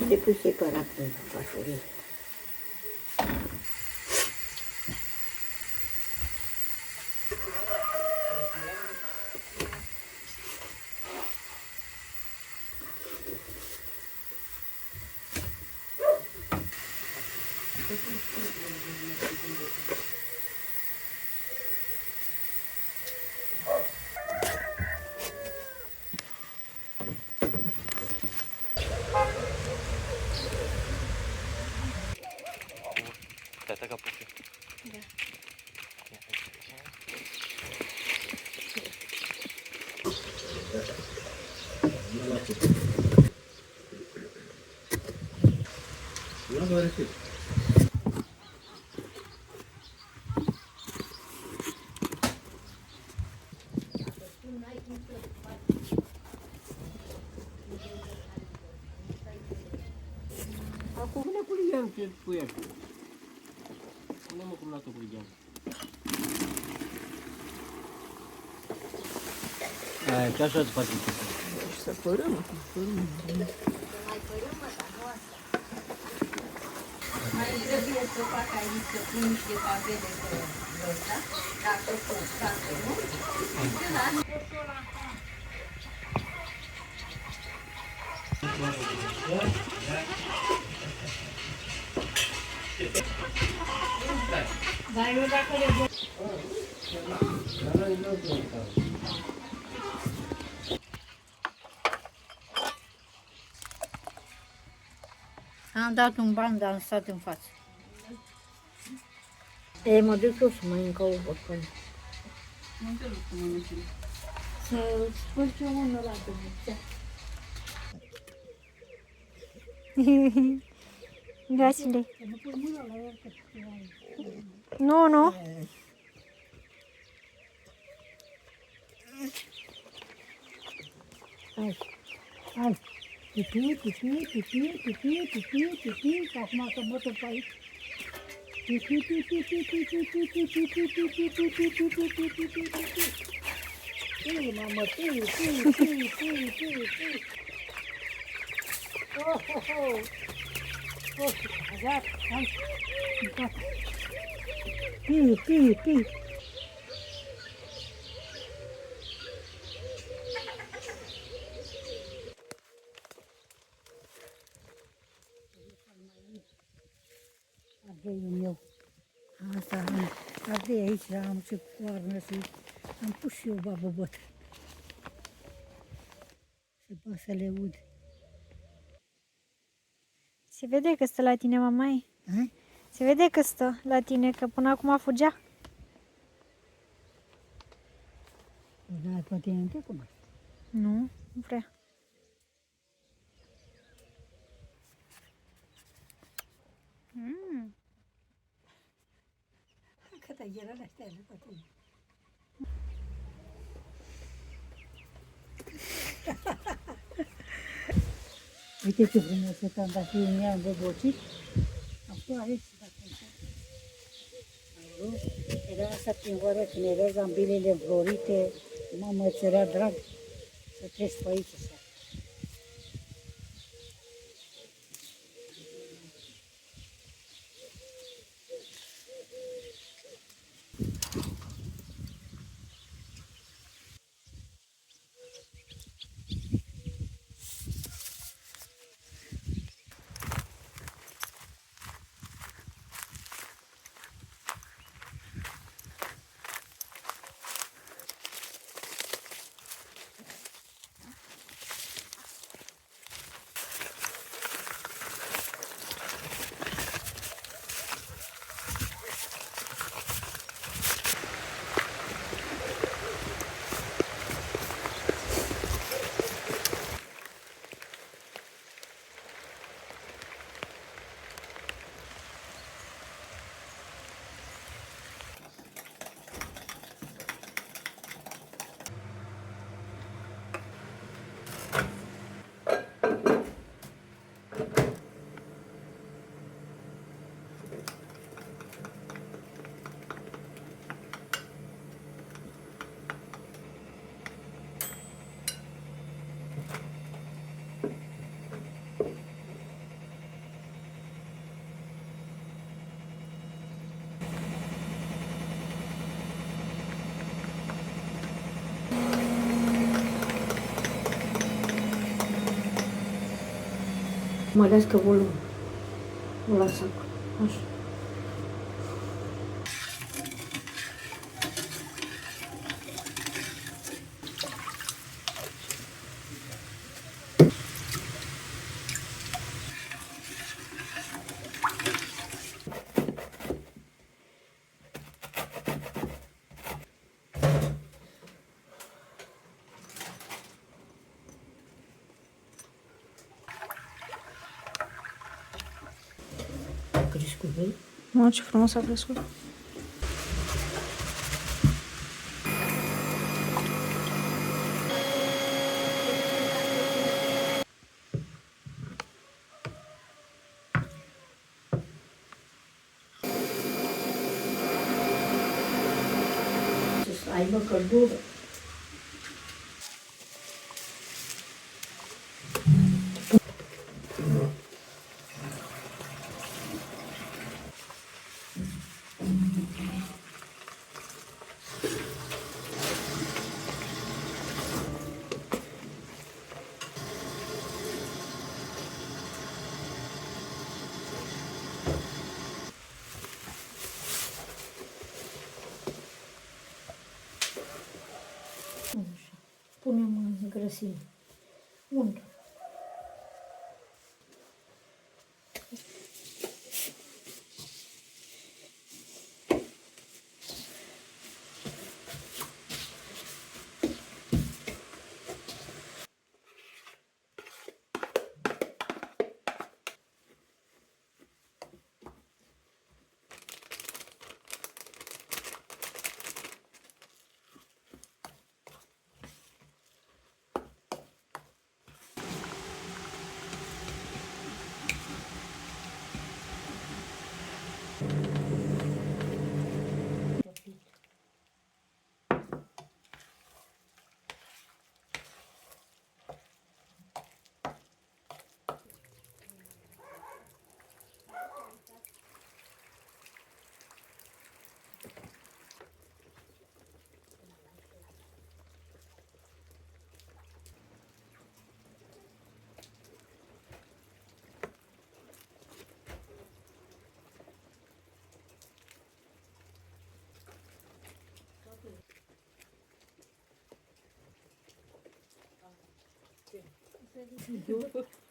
ते पुसे करा पासोरी त्याचा Kapoor Aku kuliah ke kuliah. Ini mau kemana tuh kuliah? Сейчас спать. Что пором? La noi nu se uitau. Am dat un ban, dar am stat în față. E, mă duc eu să mănânc o borcană. Nu te duc cu mânuțile. Să spun ce unul la Dumnezeu. Gasile. Nu, nu. Hai, hai. Pipi, pipi, pipi, pipi, pipi, pipi, că acum că mă tot pe aici. Pipi, pipi, pipi, pipi, pipi, pipi, pipi, pipi, pipi, pipi, pipi, pipi. Pui, mamă, pui, pui, pui, pui, pui, pui. Oh, oh, oh. Oh, gata, hai. Gata. Pui, pui, pui. Ardeiul meu. Asta am. Ardei aici, am ce coarnă să am pus și eu babă bătrân. Se poate să le ud. Se vede că stă la tine, mamaie. Ha? Se vede că stă la tine, că până acum fugea. Dar pe tine nu te cunosc. Nu, nu vrea. Cât ai era astea după tine. Uite ce frumos e tandafiul meu îmbobocit. Apare și dacă era asta prin vară când erau zambilele înflorite, mamă, îți era drag să treci pe aici. Mărească volumul. O las acolo. Așa. Crescut, vei? Mă, ce frumos a crescut. Să aibă căldură. Așa. Punem în grăsime. Unde?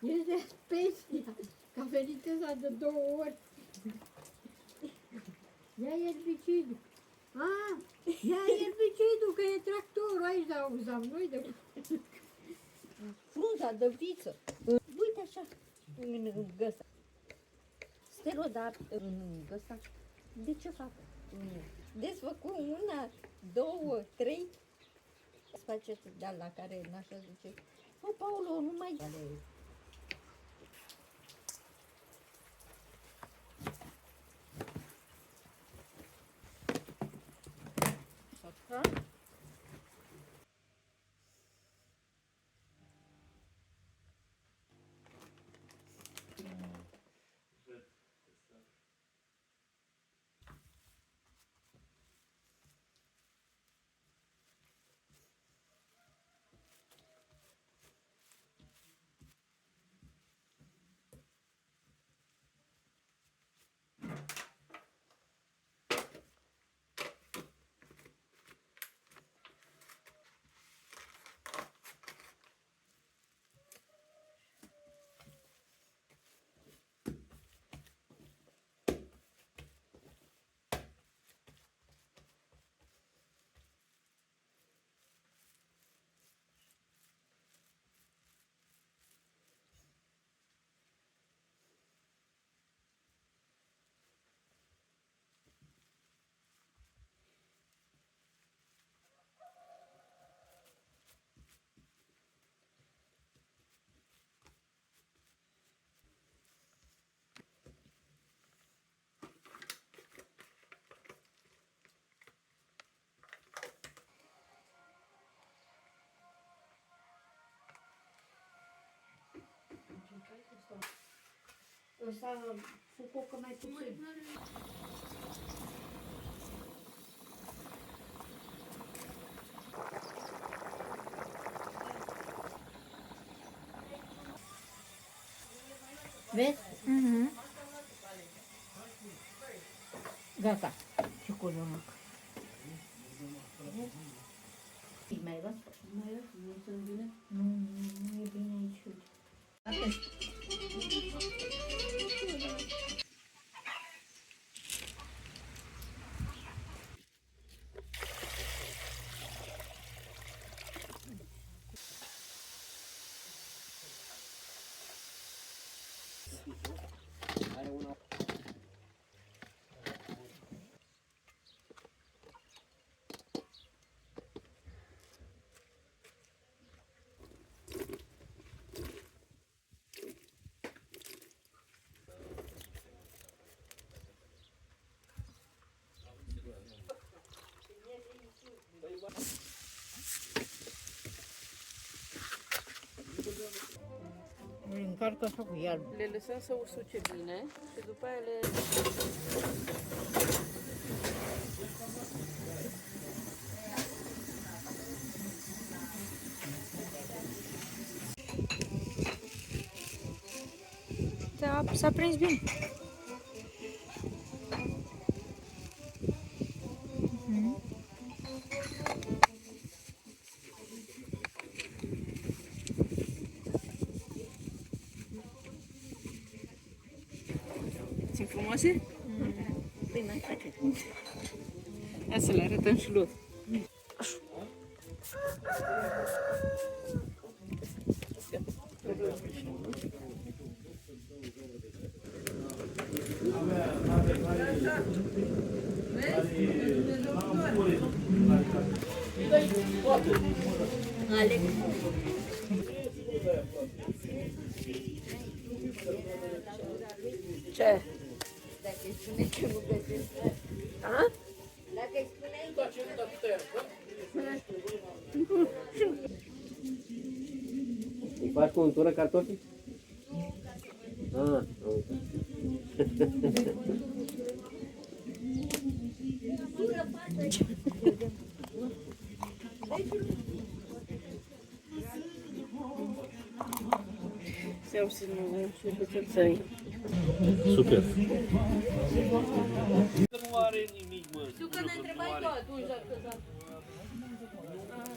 Este specia, că a venit ăsta de 2 ori. Ia erbicidul. Ia erbicidul, că e tractorul aici, dar auzam noi de... Frunza de viță. Uite așa, în găsa. Sterodat în găsa. De ce fac? Desfăcut 1, 2, 3. Să faceți de la care nașa zice, o, Paulo, nu mai... Ăsta focă mai puțin. Vezi? Gata. Și cu lămâc. Mai las? Mai e? Nu se bine? Nu e bine aici. Îl încarcă așa cu iarbă. Le lăsăm să usuce bine și după aia le... S-a prins bine. frumoase? Păi mai face. Ia să le arătăm și lor. Alex. Ce? Dacă îi spune că nu găsesc. A? Dacă îi spune Îi faci cu untură cartofi? Ah, am uitat. Se iau și nu pe țării. Super. Știu că ne întrebai tu atunci dacă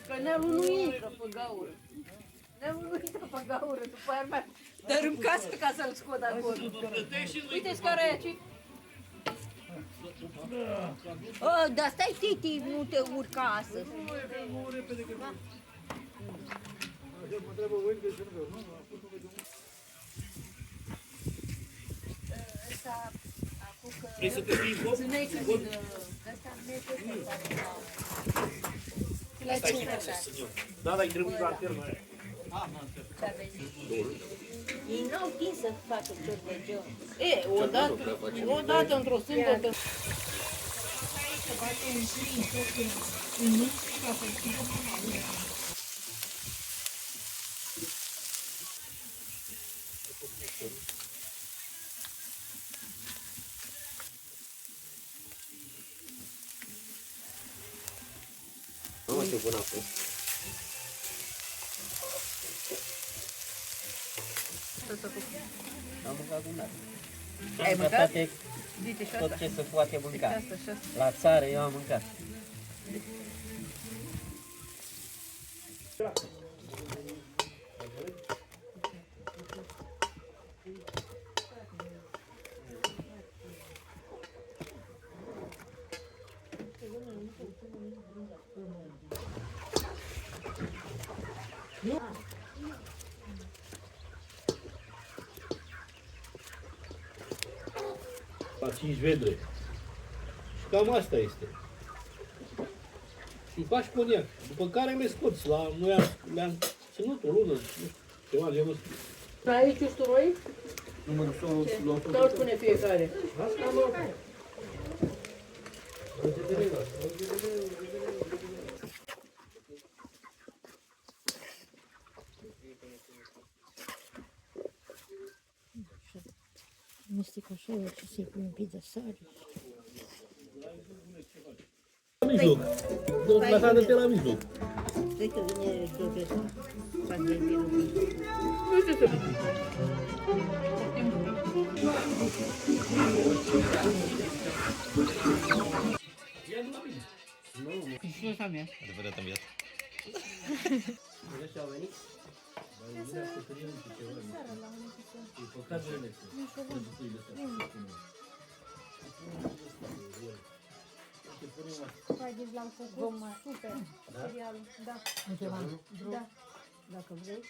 că Nealu nu intră pe gaură. Nealu nu intră pe gaură, după aia mai dărâm casă ca să-l scot acolo. Uite-ți care e aici. dar stai, Titi, nu te urca astăzi. Vrei să te fii foc? Da, dar-i trebuie la termă. Ei n-au timp să facă cărvăgeu. E, odată într-o sâmbătă. Nu mai știu până acum. Am mâncat cu dată. Ai mâncat? Tot, Uite și tot asta. ce se poate mânca. Asta și asta. La țară eu am mâncat. La 5 vedre. Și cam asta este. Și faci coniac. După care le scoți. Noi le-am ținut o lună, nu știu, ceva genul ăsta. Aici usturoi? Nu mă luăm. Sau spune fiecare? Amestec așa, și să-i pun un pic de sare. La mijloc. Lăsat de la mijloc. Stai că vine Dovetul. Fac de vinul. Adevărat în viață. Haideți, l-am făcut super serialul. Da. Da. Dacă vrei.